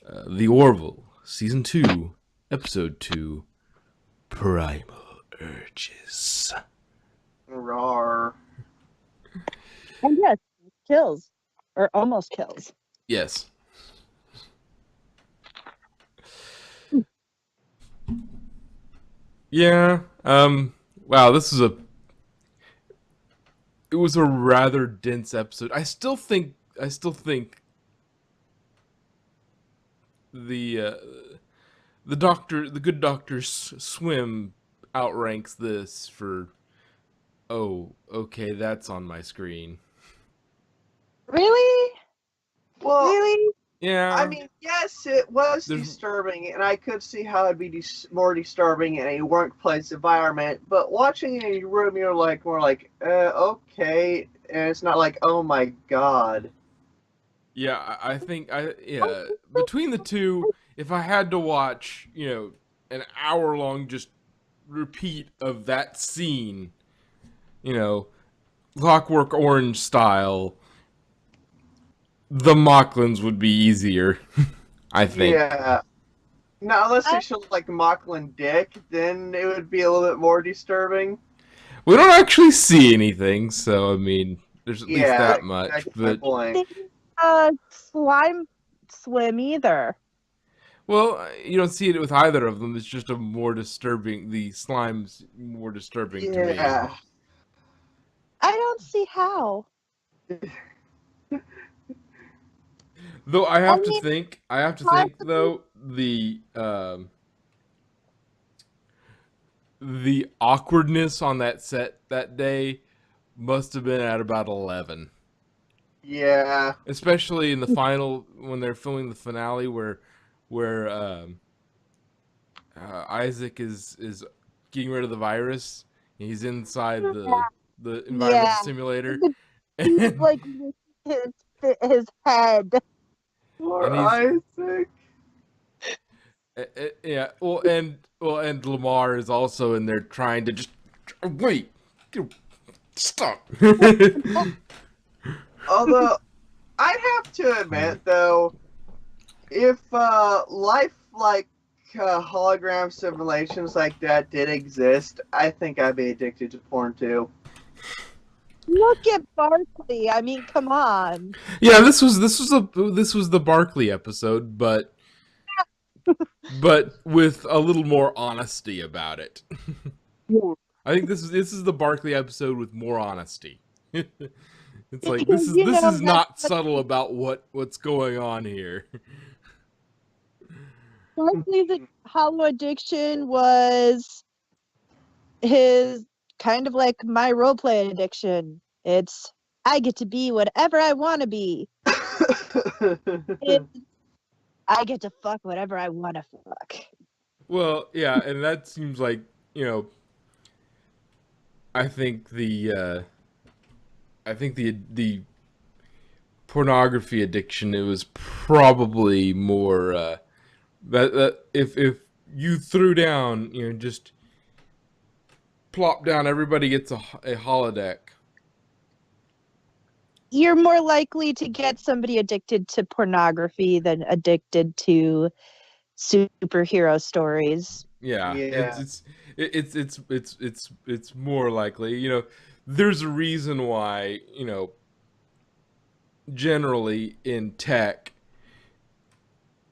The Orville, Season 2, Episode 2, Primal Urges. Rawr. And yes, kills. Or almost kills. Yes. Yeah, wow, it was a rather dense episode. I still think the uh, the good doctor's swim outranks this for, oh, okay, that's on my screen. Really? Well, Really? I Yeah, mean, yes, it was there's, disturbing, and I could see how it'd be more disturbing in a workplace environment. But watching it in your room, you're like more like, okay, and it's not like, oh my god. yeah, I think yeah, between the two, if I had to watch, an hour long just repeat of that scene, you know, Clockwork Orange style, the Mocklins would be easier, I think. Yeah. Now, unless they I, show like Mocklin dick, then it would be a little bit more disturbing. We don't actually see anything, so I mean, there's at least Yeah, that much. that's my But point. think slime swim either. well, you don't see it with either of them. It's just a more disturbing. The slime's more disturbing to me. Yeah. I don't see how. Though I mean, I have to think possibly. though the awkwardness on that set that day must have been at about 11, Yeah. especially in the final when they're filming the finale where Isaac is getting rid of the virus. He's inside the environmental Yeah. simulator, He's and like his head. Poor and he's Isaac. yeah. And Lamar is also in there trying to just wait, stop. Although, I'd have to admit, though, if life like hologram simulations like that did exist, I think I'd be addicted to porn too. Look at Barkley. I mean, come on. Yeah, this was the Barkley episode, but with a little more honesty about it. Yeah. I think this is the Barkley episode with more honesty. It's like Because this is that's not subtle about what's going on here. Barkley's hollow addiction was his kind of like my role play addiction. It's I get to be whatever I want to be. It's I get to fuck whatever I want to fuck. Well, yeah, and that seems like, I think the pornography addiction, it was probably more that if you threw down, just plop down, everybody gets a holodeck. You're more likely to get somebody addicted to pornography than addicted to superhero stories. Yeah, Yeah. it's more likely. There's a reason why, generally in tech,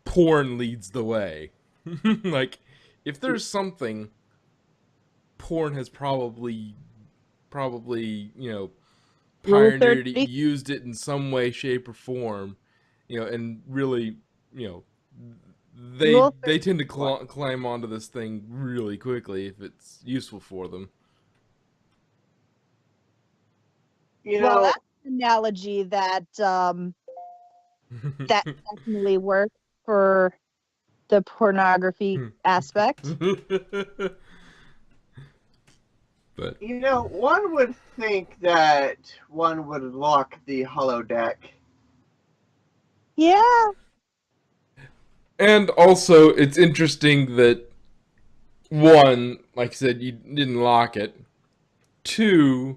porn leads the way. Like, if there's something, porn has probably, Rule pioneered it, 30. used it in some way, shape, or form, and really, you know, they Rule they tend to 31. climb onto this thing really quickly if it's useful for them. You Well, know, that's an analogy that definitely works for the pornography aspect. But one would think that one would lock the holodeck. Yeah. and also, it's interesting that, one, like I said, you didn't lock it. Two,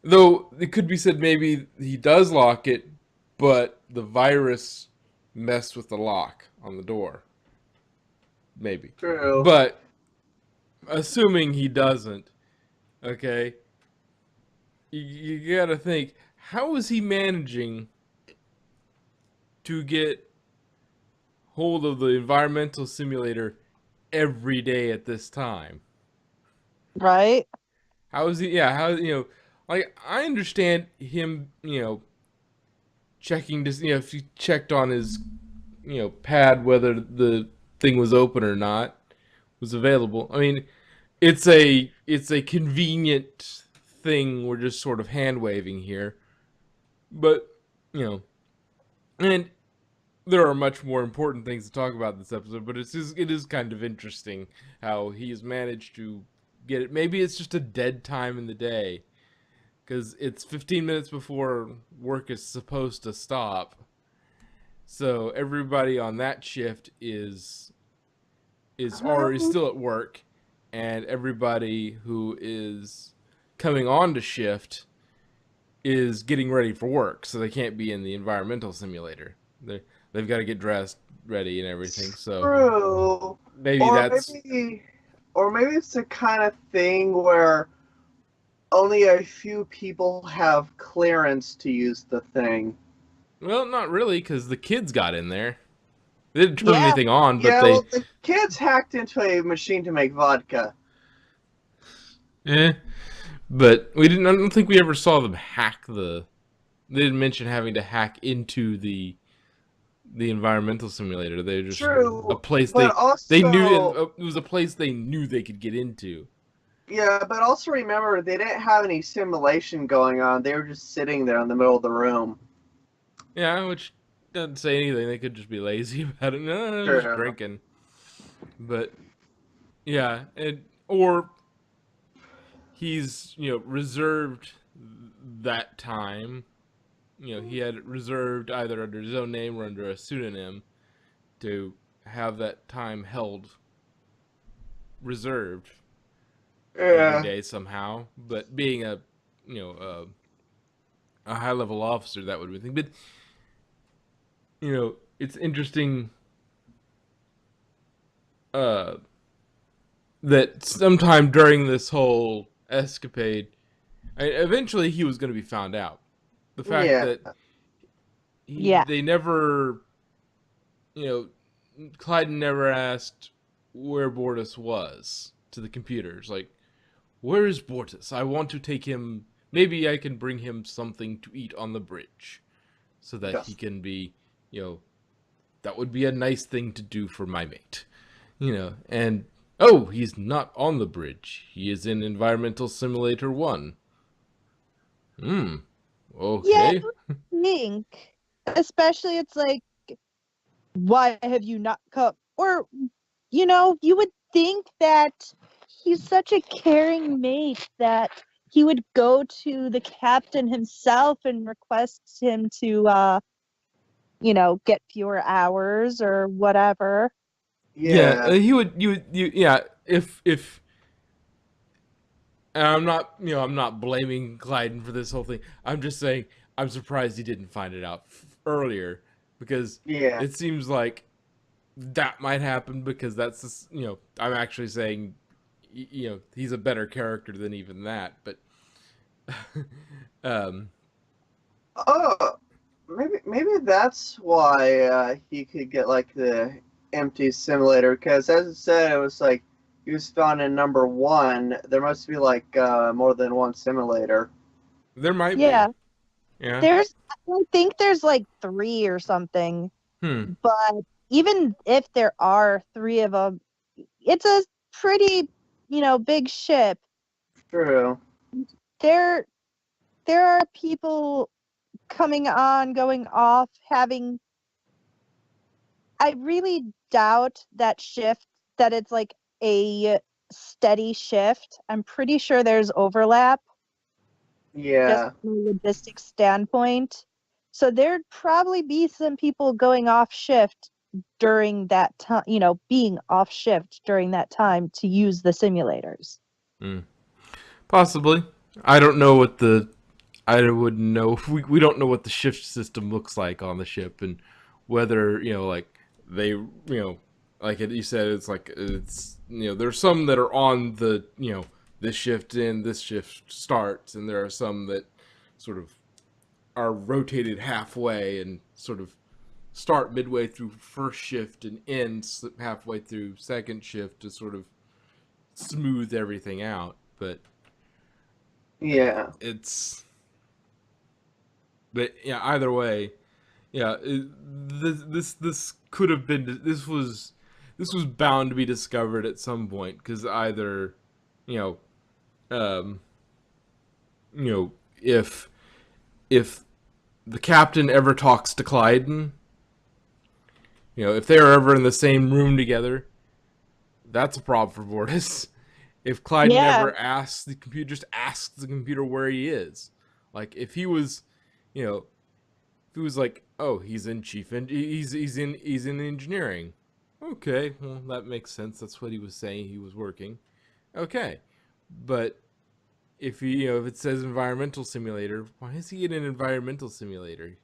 though it could be said maybe he does lock it, but the virus mess with the lock on the door. Maybe. True. But assuming he doesn't, okay, you gotta think, how is he managing to get hold of the environmental simulator every day at this time? Right? How is he? Yeah, how, like, I understand him, checking to, if he checked on his, pad whether the thing was open or not, was available. I mean, it's a convenient thing. We're just sort of hand waving here, but you know, and there are much more important things to talk about in this episode. But it is kind of interesting how he has managed to get it. Maybe it's just a dead time in the day because it's 15 minutes before work is supposed to stop. So everybody on that shift is already still at work, and everybody who is coming on to shift is getting ready for work, so they can't be in the environmental simulator. They've got to get dressed, ready, and everything. So True. maybe Or that's maybe, or maybe it's the kind of thing where only a few people have clearance to use the thing. well, not really, because the kids got in there. They didn't turn Yeah. anything on, but Yeah, they well, the kids hacked into a machine to make vodka. eh. But we didn't. I don't think we ever saw them hack the. They didn't mention having to hack into the environmental simulator. They were just a True, place but they knew also, it was a place they knew they could get into. yeah, but also remember they didn't have any simulation going on. They were just sitting there in the middle of the room. Yeah, which doesn't say anything. They could just be lazy about it. No, they're just True. drinking. But yeah, or he's reserved that time. He had reserved either under his own name or under a pseudonym to have that time held reserved every Yeah. day somehow. But being a you know a high level officer, that would be the thing. But it's interesting uh, that sometime during this whole escapade, eventually he was going to be found out. The fact Yeah. that Yeah. they never, you know, Clyden never asked where Bortus was to the computers. Like, where is Bortus? I want to take him. Maybe I can bring him something to eat on the bridge, so that he Yes. can be, that would be a nice thing to do for my mate. And oh, he's not on the bridge. He is in Environmental Simulator 1. Hmm. Yeah, Okay. I think. Especially it's like, why have you not come? Or, you would think that he's such a caring mate that he would go to the captain himself and request him to, get fewer hours or whatever. Yeah, Yeah. he would. Yeah. If and I'm not blaming Clyden for this whole thing. I'm just saying I'm surprised he didn't find it out earlier, because Yeah. it seems like that might happen, because that's just, I'm actually saying, he's a better character than even that, but um Oh, maybe that's why he could get like the empty simulator, because as it said, it was like he was found in number one. There must be like more than one simulator. there might Yeah. be. Yeah. I think there's like three or something. Hmm. But even if there are three of them, it's a pretty, big ship. True. There, there are people coming on, going off, having. I really doubt that it's like a steady shift. I'm pretty sure there's overlap, just Yeah. from a logistics standpoint. So there'd probably be some people going off shift during that time, being off shift during that time to use the simulators. Hmm. Possibly. I don't know what the I wouldn't know. We don't know what the shift system looks like on the ship, and whether like they like you said, it's like it's there's some that are on the this shift in, this shift starts, and there are some that sort of are rotated halfway and sort of start midway through first shift and end halfway through second shift to sort of smooth everything out. But Yeah. it's but yeah, either way, yeah, this could have been this was bound to be discovered at some point because either you know um if the captain ever talks to Clyden, if they are ever in the same room together, that's a problem for Mortis. If Clyde Yeah. never asks the computer, just asks the computer where he is. Like if he was, if he was like, oh, he's in he's in engineering. Okay, well that makes sense. That's what he was saying. He was working. Okay, but if he, if it says environmental simulator, why is he in an environmental simulator?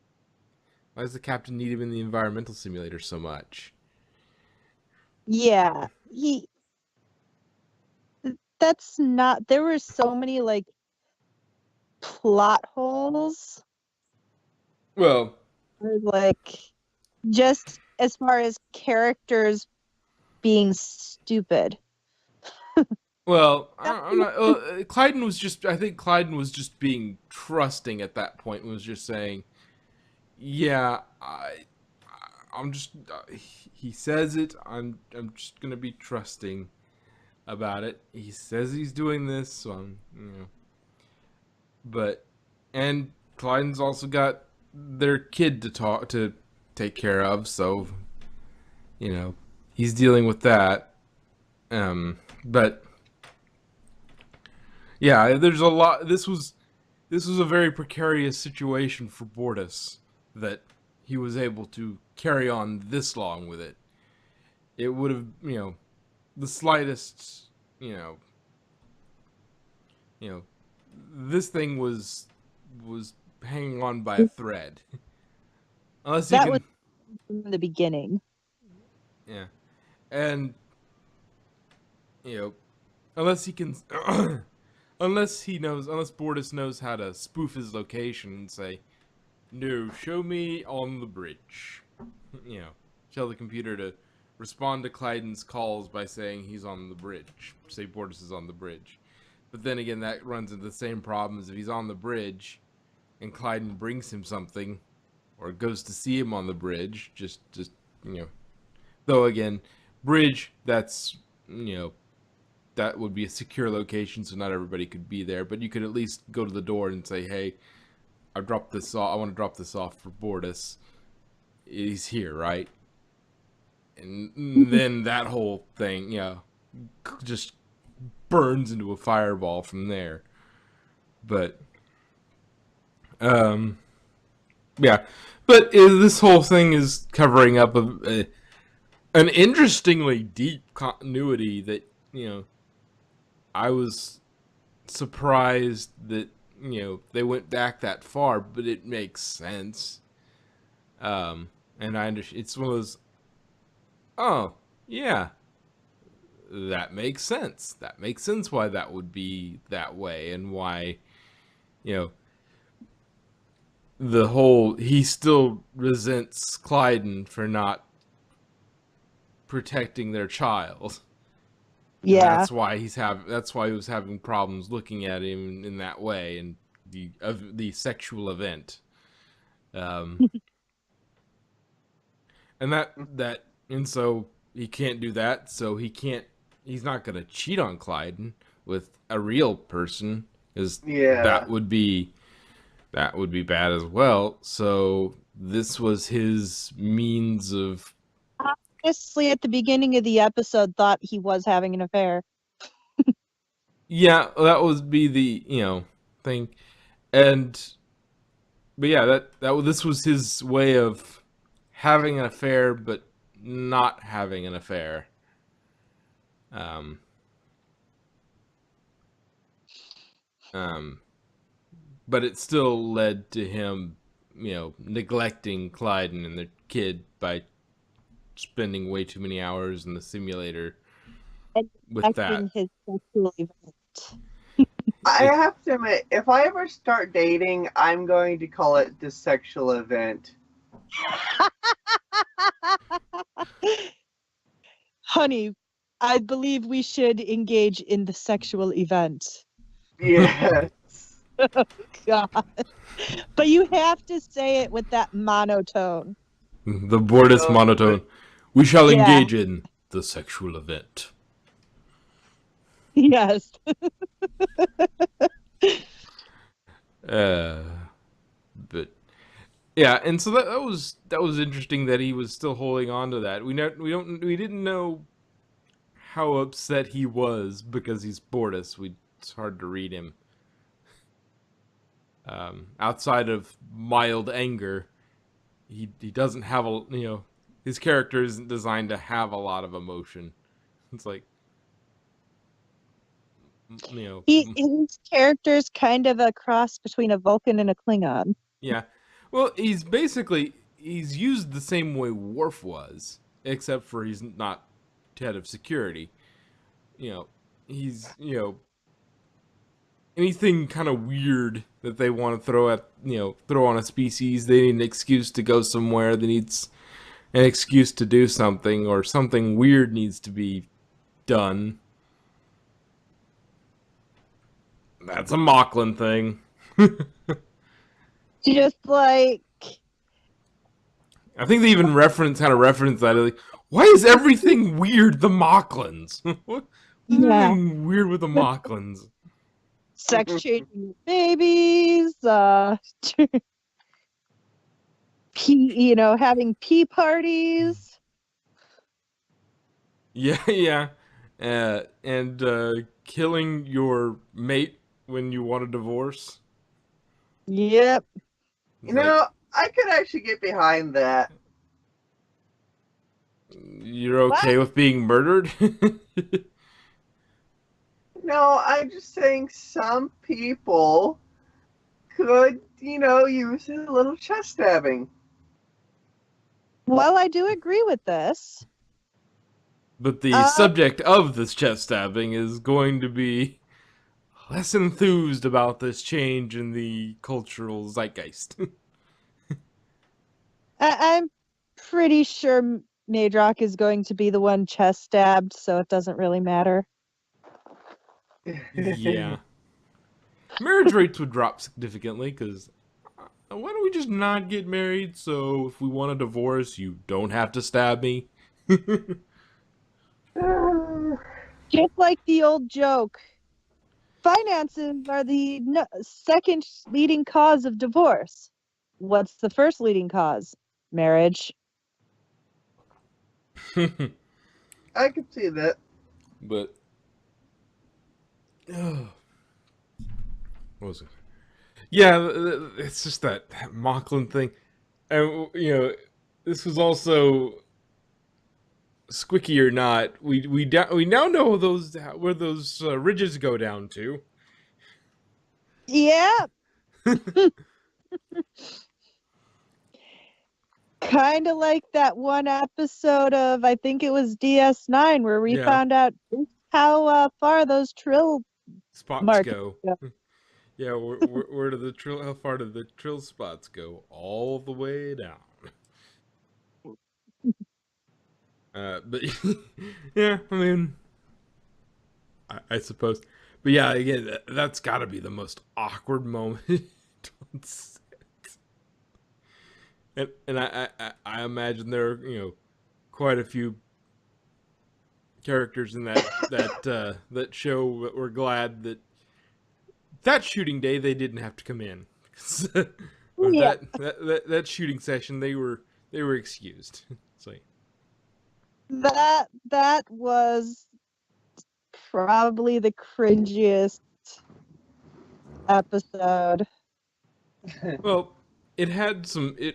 Why does the captain need him in the environmental simulator so much? Yeah. That's not, there were so many like plot holes, Well, like just as far as characters being stupid. well, I'm not. Clyden was just. I think Clyden was just being trusting at that point. And was just saying, "Yeah, I'm just." He says it. I'm just gonna be trusting about it. He says he's doing this, so I'm. But, and Clyden's also got their kid to take care of, so he's dealing with that. But yeah, there's a lot. This was a very precarious situation for Bortus that he was able to carry on this long with it. It would have, the slightest, you know, this thing was hanging on by a thread. Unless you That can, was from the beginning. yeah, and you know, unless he can, unless Bortus knows how to spoof his location and say, no, show me on the bridge. Tell the computer to respond to Clyden's calls by saying he's on the bridge. Say Bortus is on the bridge. But then again, that runs into the same problem as if he's on the bridge and Clyden brings him something or goes to see him on the bridge. Though again, bridge, that would be a secure location, so not everybody could be there. But you could at least go to the door and say, hey, I dropped this off. I want to drop this off for Bortus. He's here, right? And then that whole thing, just burns into a fireball from there. But, yeah. But this whole thing is covering up an interestingly deep continuity that, I was surprised that, they went back that far, but it makes sense. And I understand it's one of those. Oh, yeah, that makes sense. That makes sense why that would be that way, and why, you know, he still resents Clyden for not protecting their child. And Yeah. that's why he was having problems looking at him in that way, and the sexual event. And so he can't do that, so he's not gonna cheat on Clyden with a real person, because Yeah. that would be bad as well. So this was his means of. Honestly, at the beginning of the episode, thought he was having an affair. Yeah, that would be the thing. But yeah, this was his way of having an affair, but not having an affair. Um, but it still led to him, neglecting Clyden and the kid by spending way too many hours in the simulator And with that. acting his sexual event. I have to admit, if I ever start dating, I'm going to call it the sexual event. Honey, I believe we should engage in the sexual event. Yes. God. But you have to say it with that monotone. The Bortus Oh, monotone. We shall Yeah. engage in the sexual event. Yes. Uh, but yeah, and so that was interesting that he was still holding on to that. We didn't know how upset he was because he's Bortus. It's hard to read him. Outside of mild anger, he doesn't have his character isn't designed to have a lot of emotion. It's like His character's kind of a cross between a Vulcan and a Klingon. yeah. Well, he's used the same way Worf was, except for he's not head of security. You know, he's anything kind of weird that they want to throw on a species. They need an excuse to go somewhere. They need an excuse to do something, or something weird needs to be done. That's a Mocklin thing. Just like, I think they even reference that. Like, why is everything weird? The Mocklins. What's yeah, everything weird with the Mocklins? sex changing babies, having pee parties. Yeah, yeah, and killing your mate when you want a divorce. Yep. You know, I could actually get behind that. You're okay with being murdered? No, I'm just saying some people could, use a little chest stabbing. Well, I do agree with this. But the subject of this chest stabbing is going to be less enthused about this change in the cultural zeitgeist. I'm pretty sure Madrock is going to be the one chest stabbed, so it doesn't really matter. Yeah. Marriage rates would drop significantly because why don't we just not get married? So if we want a divorce, you don't have to stab me. Just like the old joke, finances are the second leading cause of divorce. What's the first leading cause? Marriage. I could see that. But what was it? Yeah, it's just that Mocklin thing, and this was also squicky or not. We now know where those ridges go down to. Yeah. Kind of like that one episode of, I think it was DS9, where we found out how far those trill spots go. Yeah, where do the trill? How far do the trill spots go? All the way down. But yeah, I mean, I suppose. But yeah, again, that's got to be the most awkward moment on set. And I imagine there are quite a few characters in that show that were glad that shooting day they didn't have to come in. Or Yeah. that shooting session they were excused. It's like that was probably the cringiest episode. well, it had the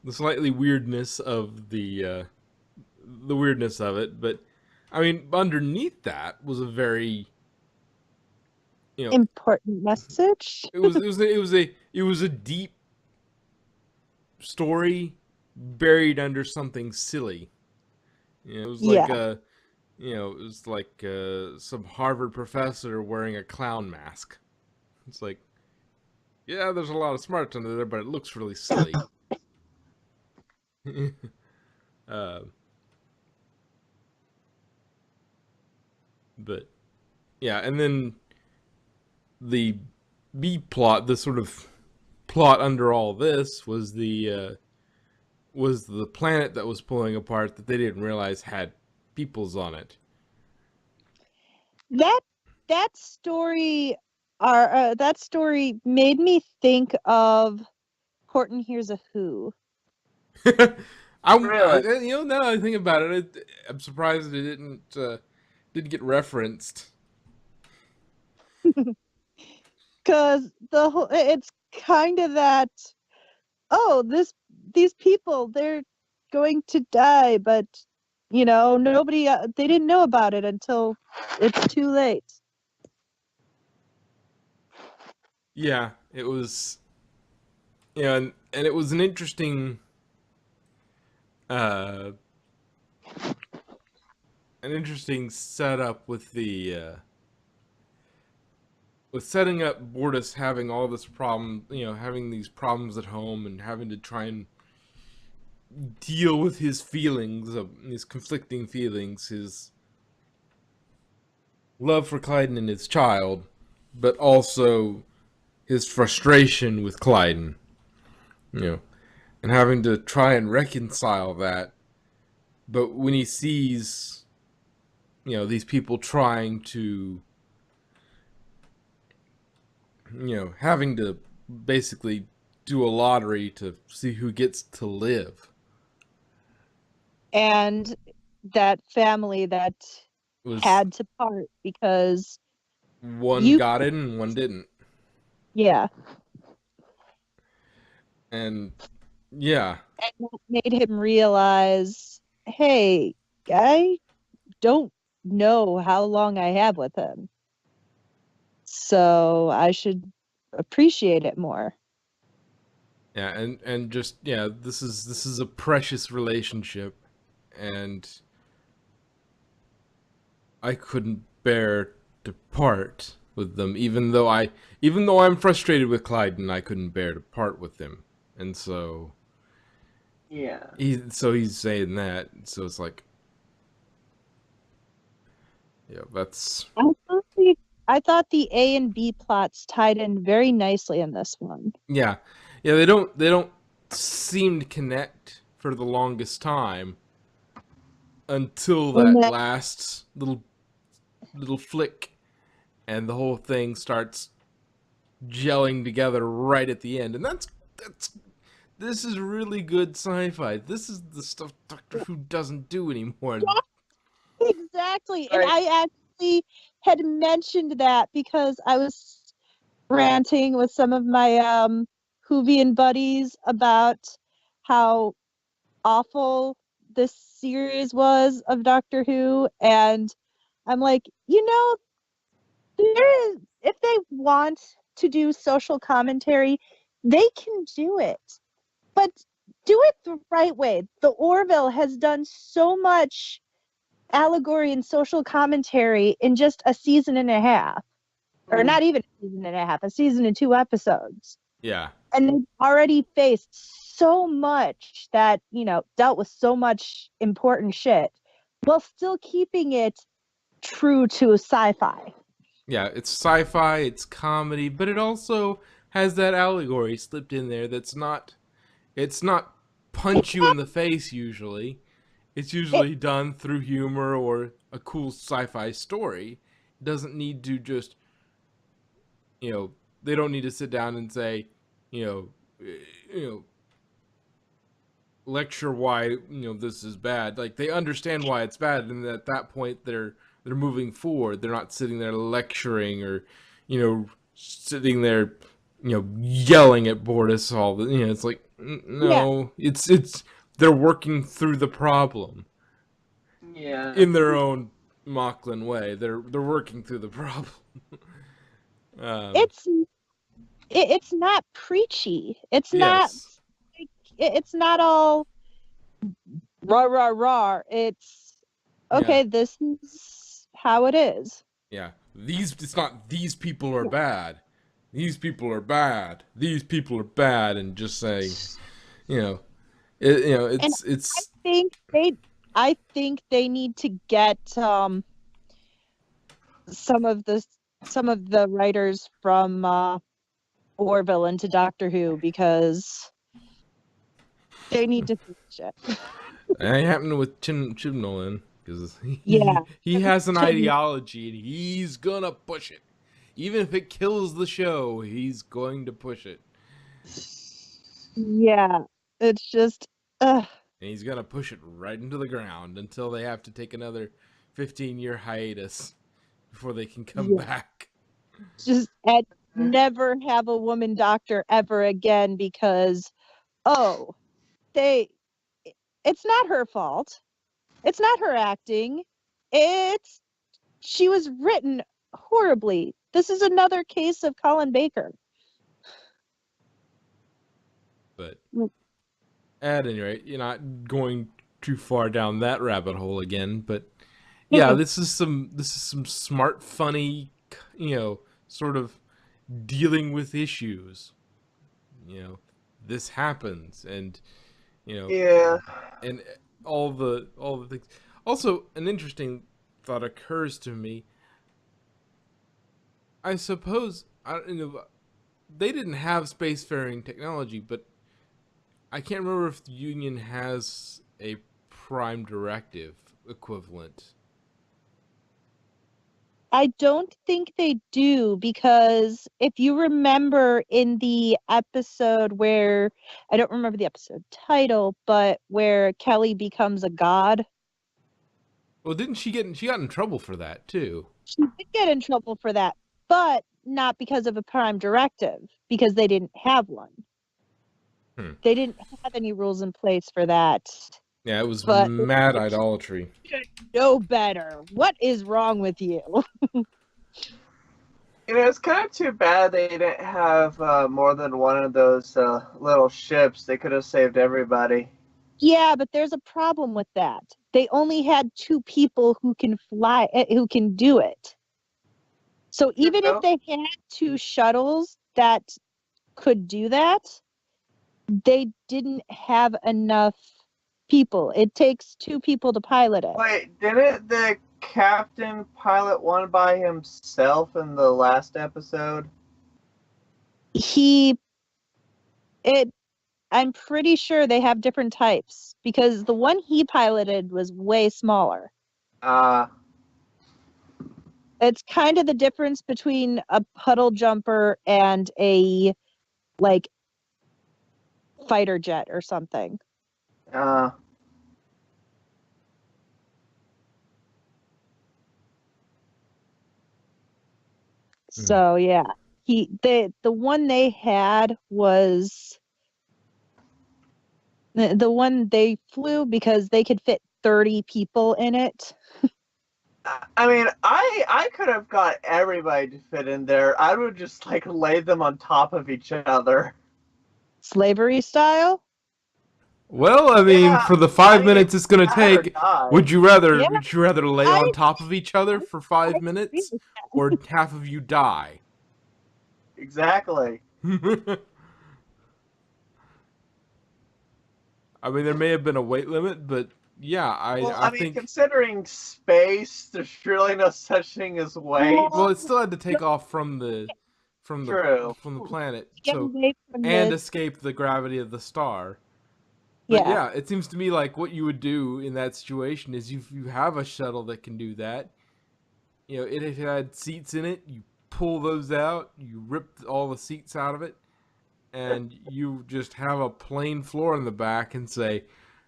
slightly weirdness of the weirdness of it, but I mean underneath that was a very important message. it was a deep story buried under something silly. It was like Yeah. it was like some Harvard professor wearing a clown mask. It's like, yeah, there's a lot of smarts under there, but it looks really silly. uh, but yeah, and then the B plot, the sort of plot under all this was the planet that was pulling apart that they didn't realize had peoples on it. That that story that story made me think of Horton Hears a Who. Really? Now that I think about it, I'm surprised it didn't get referenced. Because it's kind of that, oh, these people, they're going to die, but nobody, they didn't know about it until it's too late. Yeah, it was, and it was an uh, interesting setup with the with setting up Bortus having all this problem, having these problems at home and having to try and deal with his feelings, of his conflicting feelings, his love for Clyden and his child, but also his frustration with Clyden, you know, and having to try and reconcile that. But when he sees, these people trying to, having to basically do a lottery to see who gets to live. And that family that Was had to part because one got it and one didn't. yeah. And yeah. And that made him realize, hey, I don't know how long I have with him. So I should appreciate it more. Yeah, and just this is a precious relationship, and I couldn't bear to part with them, even though I'm frustrated with Clyden, I couldn't bear to part with him. And so Yeah. he's saying that, so it's like, that's I thought the A and B plots tied in very nicely in this one. yeah. They don't seem to connect for the longest time until that last little flick, and the whole thing starts gelling together right at the end. And this is really good sci-fi. This is the stuff Doctor Who doesn't do anymore. Exactly. Right. And I actually had mentioned that because I was ranting with some of my Whovian buddies about how awful this series was of Doctor Who, and I'm like, there is, if they want to do social commentary, they can do it, but do it the right way. The Orville has done so much allegory and social commentary in just a season and a half, or not even a season and a half, a season and 2 episodes. Yeah. And they've already faced so much that, dealt with so much important shit while still keeping it true to sci-fi. Yeah, it's sci-fi, it's comedy, but it also has that allegory slipped in there it's not punch you in the face usually. It's usually done through humor or a cool sci-fi story. It doesn't need to just, they don't need to sit down and say, lecture why this is bad. Like, they understand why it's bad, and at that point they're moving forward. They're not sitting there lecturing or sitting there yelling at Bortus all the it's like, no. Yeah. It's they're working through the problem. Yeah. In their own Mocklin way. They're working through the problem. It's not preachy. It's yes. not it's not all rah rah rah. It's okay. Yeah. This is how it is. Yeah. It's not these people are Yeah. bad. These people are bad. These people are bad, and just saying, you know, And I it's think they, I think they need to get some of the some of the writers from Orville into Doctor Who because they need to finish it. it ain't happening with Chibnall in because Yeah, he has an Chibnall. ideology and he's gonna push it, even if it kills the show. He's going to push it, Yeah, it's just, uh, and he's gonna push it right into the ground until they have to take another 15-year hiatus before they can come yeah, back. just and never have a woman doctor ever again because oh, they, it's not her fault. It's not her acting. It's she was written horribly. This is another case of Colin Baker. But Mm. at any rate, you're not going too far down that rabbit hole again. But yeah, this is some smart, funny, sort of dealing with issues. This happens, and you know, Yeah. and all the things. Also, an interesting thought occurs to me. I suppose they didn't have spacefaring technology, but I can't remember if the Union has a prime directive equivalent. I don't think they do because if you remember in the episode where I don't remember the episode title, but where Kelly becomes a god, Well, didn't she got in trouble for that too? she did get in trouble for that, but not because of a prime directive, because they didn't have one. Hmm. They didn't have any rules in place for that. Yeah, it was But mad idolatry. know better. What is wrong with you? It's kind of too bad they didn't have more than one of those little ships. They could have saved everybody. Yeah, but there's a problem with that. They only had two people who can fly, who can do it. So even if True. they had two shuttles that could do that, they didn't have enough people. It takes two people to pilot it. Wait, didn't the captain pilot one by himself in the last episode? He, it, I'm pretty sure they have different types because the one he piloted was way smaller. Uh, It's kind of the difference between a puddle jumper and a like fighter jet or something. uh, So yeah, the one they had was the one they flew because they could fit 30 people in it. I mean, I could have got everybody to fit in there. I would just like lay them on top of each other. Slavery style? Well, I mean, Yeah, for the I 5 minutes it's gonna die or take, die. Yeah, would you rather lay I, on top of each other for I 5 minutes, agree. or half of you die? Exactly. I mean, there may have been a weight limit, but yeah, Well, I I mean, think. considering space, there's really no such thing as weight. Well, Well, it still had to take off from the True. planet, get so away from and the escape the gravity of the star. But yeah. yeah, it seems to me like what you would do in that situation is if you have a shuttle that can do that, if it had seats in it, you pull those out, you rip all the seats out of it, and you just have a plain floor in the back and say,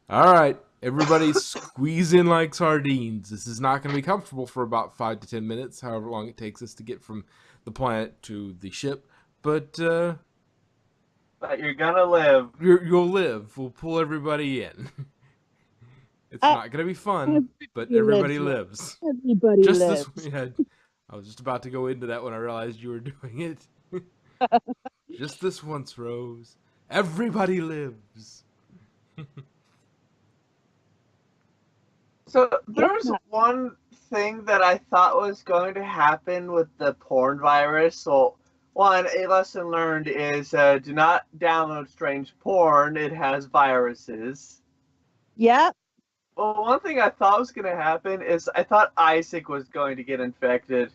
all right, everybody squeeze in like sardines. This is not going to be comfortable for about 5 to 10 minutes, however long it takes us to get from the planet to the ship. But But you're gonna live. you'll live. We'll pull everybody in. It's Uh, not going to be fun, but everybody everybody lives. lives. Everybody Just this, lives. yeah, I was just about to go into that when I realized you were doing it. Just this once, Rose. Everybody lives. So there's one thing that I thought was going to happen with the porn virus. So one, a lesson learned is do not download strange porn. It has viruses. Yeah. Well, one thing I thought was going to happen is I thought Isaac was going to get infected.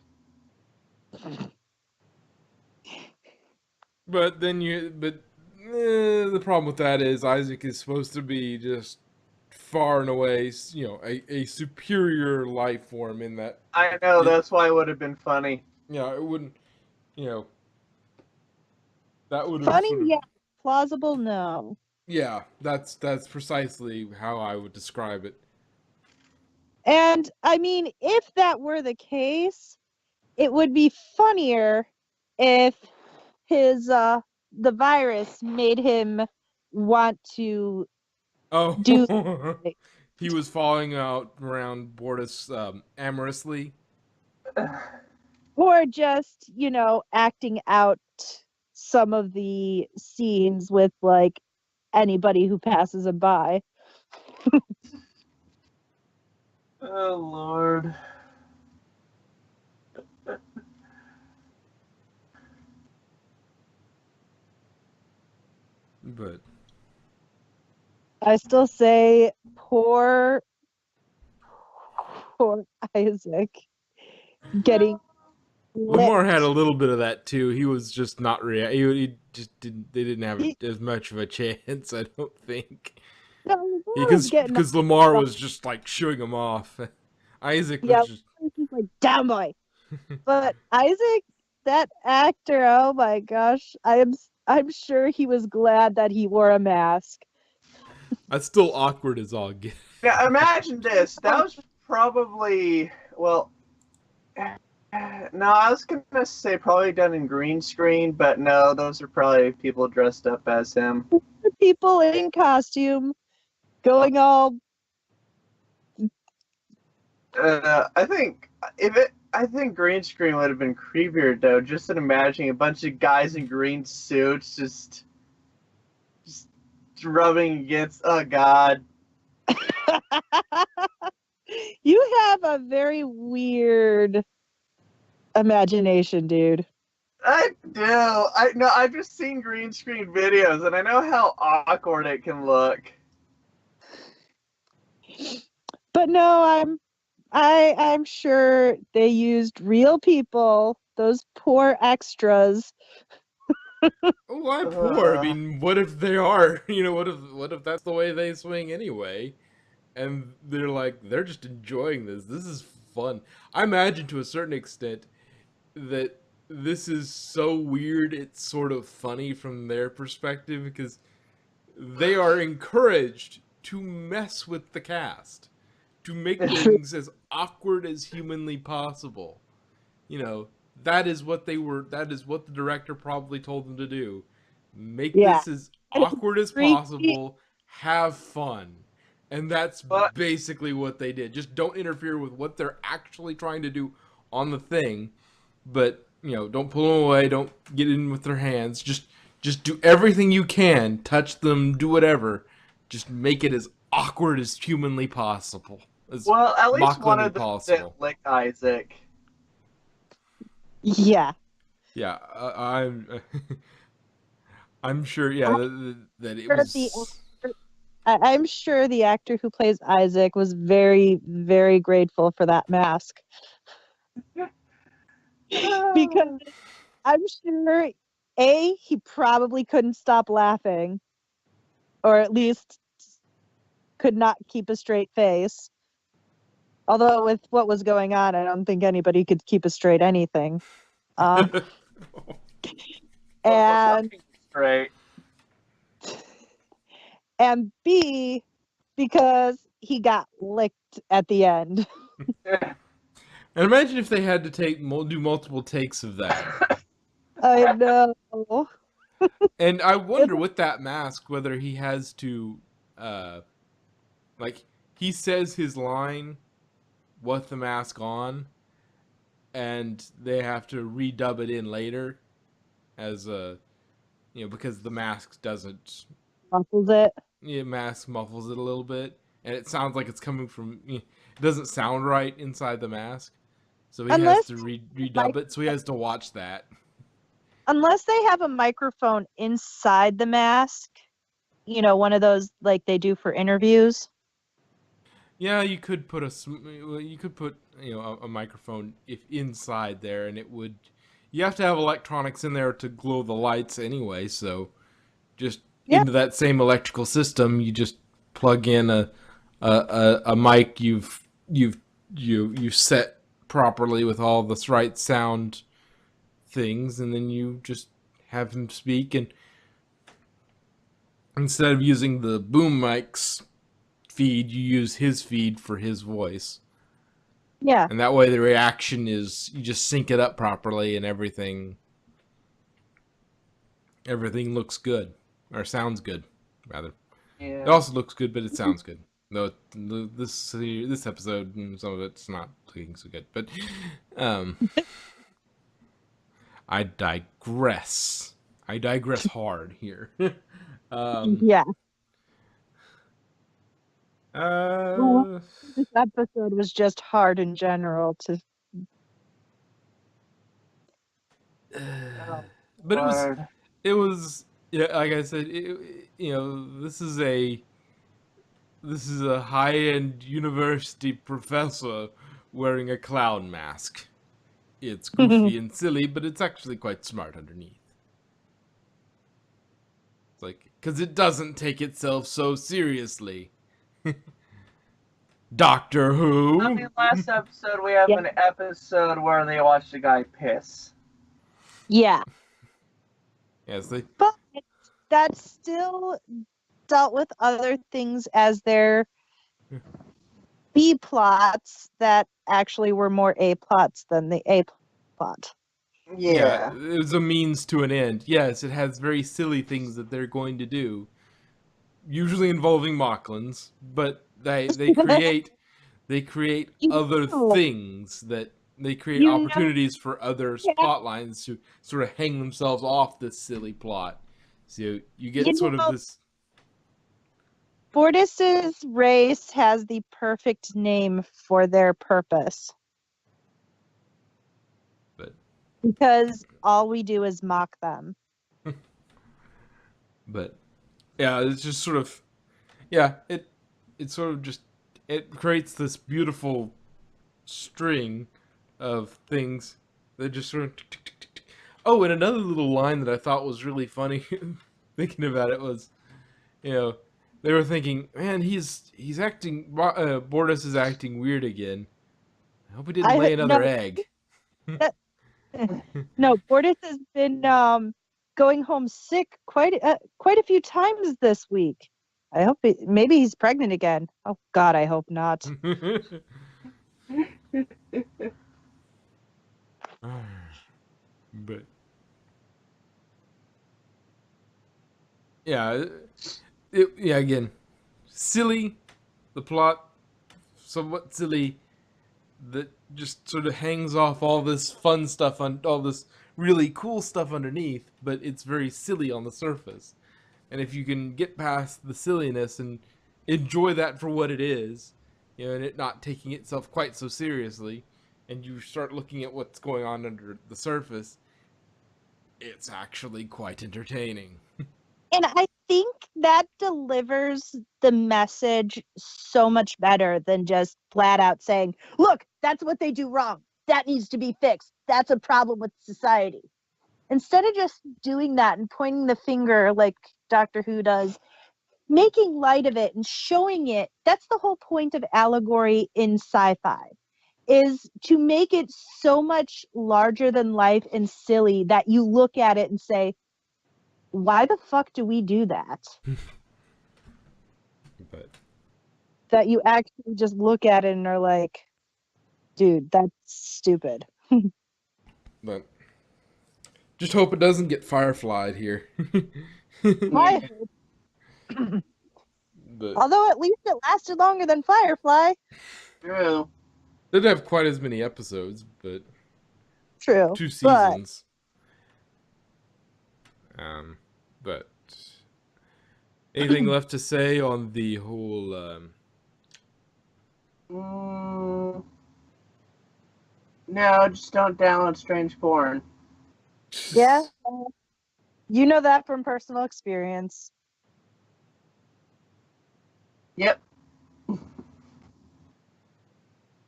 But then the problem with that is Isaac is supposed to be just far and away, a superior life form in that. I know, that's why it would have been funny. Yeah, it wouldn't, you know, that would have Funny, sort of. yeah. Plausible, no. Yeah, that's precisely how I would describe it. And I mean, if that were the case, it would be funnier if his the virus made him want to Oh, do he was falling out around Bortus amorously. or just, acting out some of the scenes with like anybody who passes him by. Oh, Lord. But I still say poor Isaac getting Lamar had a licked. little bit of that too. He was just not he just didn't. They didn't have as much of a chance, I don't think. No, Lamar was Because Lamar was just like shooing him off. Isaac was just. he's like, down boy. But Isaac, that actor, oh my gosh, I'm sure he was glad that he wore a mask. That's still awkward as all get. Now, imagine this. That was probably, well, no, I was going to say probably done in green screen, but no, those are probably people dressed up as him. People in costume going all. I think green screen would have been creepier though. Just in imagining a bunch of guys in green suits just rubbing against. Oh God. You have a very weird imagination, dude. I do. I know. I've just seen green screen videos, and I know how awkward it can look. But no, I'm sure they used real people, those poor extras. Oh, why poor? I mean, what if they are? What if that's the way they swing anyway? And they're just enjoying this. This is fun. I imagine to a certain extent that this is so weird it's sort of funny from their perspective because they are encouraged to mess with the cast, to make things as awkward as humanly possible. That is what the director probably told them to do. Make Yeah. this as awkward as possible, have fun. And that's basically what they did. Just don't interfere with what they're actually trying to do on the thing, but don't pull them away, don't get in with their hands. Just do everything you can, touch them, do whatever. Just make it as awkward as humanly possible. Well, at least one of them did lick Isaac. Yeah. Yeah, I'm sure. Yeah, that it was. I'm sure the actor who plays Isaac was very, very grateful for that mask. Because I'm sure, he probably couldn't stop laughing. Or at least could not keep a straight face. Although with what was going on, I don't think anybody could keep a straight anything. And Right. And B, because he got licked at the end. And imagine if they had to do multiple takes of that. I know. And I wonder with that mask whether he has to, he says his line with the mask on, and they have to redub it in later, as because the mask doesn't Muffles it. Yeah, mask muffles it a little bit, and it sounds like it's coming from. It doesn't sound right inside the mask, so he has Unless to redub it. So he has to watch that. unless they have a microphone inside the mask, one of those like they do for interviews. Yeah, you could put a microphone if inside there, and it would. You have to have electronics in there to glow the lights anyway, so just Yeah. into that same electrical system, you just plug in a mic you set properly with all the right sound things, and then you just have him speak, and instead of using the boom mic's feed, you use his feed for his voice. Yeah. And that way the reaction is you just sync it up properly and everything looks good. Or sounds good, rather. Yeah. It also looks good, but it sounds good. Though this episode, some of it's not looking so good. But I digress. I digress hard here. Yeah. Well, this episode was just hard in general to. But Lord. it was yeah, like I said, this is a high-end university professor wearing a clown mask. It's goofy and silly, but it's actually quite smart underneath. It's like, because it doesn't take itself so seriously. Doctor Who? I mean, last episode we have Yeah. an episode where they watched a guy piss. Yeah. Yes, But that still dealt with other things as their B plots that actually were more A plots than the A plot. Yeah. it was a means to an end. Yes, it has very silly things that they're going to do, usually involving Mocklins, but they create other know, things that they create you know, opportunities for other yeah. plot lines to sort of hang themselves off this silly plot. So you get sort of this. Bortus's race has the perfect name for their purpose. But Because all we do is mock them. But yeah, it's just sort of it sort of just it creates this beautiful string of things that just sort of tick, tick, tick, tick, tick. Oh, and another little line that I thought was really funny thinking about it was, they were thinking, man, he's acting Bortus is acting weird again. I hope he didn't lay another egg. No, Bortus has been going home sick quite a few times this week. I hope maybe he's pregnant again. Oh God, I hope not. But yeah, again, silly. The plot somewhat silly. That just sort of hangs off all this fun stuff on all this really cool stuff underneath, but it's very silly on the surface. And if you can get past the silliness and enjoy that for what it is, and it not taking itself quite so seriously, and you start looking at what's going on under the surface, it's actually quite entertaining. And I think that delivers the message so much better than just flat out saying, look, that's what they do wrong. That needs to be fixed. That's a problem with society. Instead of just doing that and pointing the finger like Doctor Who does, making light of it and showing it, that's the whole point of allegory in sci-fi, is to make it so much larger than life and silly that you look at it and say, why the fuck do we do that? But that you actually just look at it and are like, dude, that's stupid. but just hope it doesn't get fireflied here. I hope. But Although at least it lasted longer than Firefly. True. didn't have quite as many episodes, but True. 2 seasons. But anything left to say on the whole Mm, no, just don't download strange porn. Yeah, you know that from personal experience. Yep.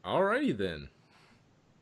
Alrighty then.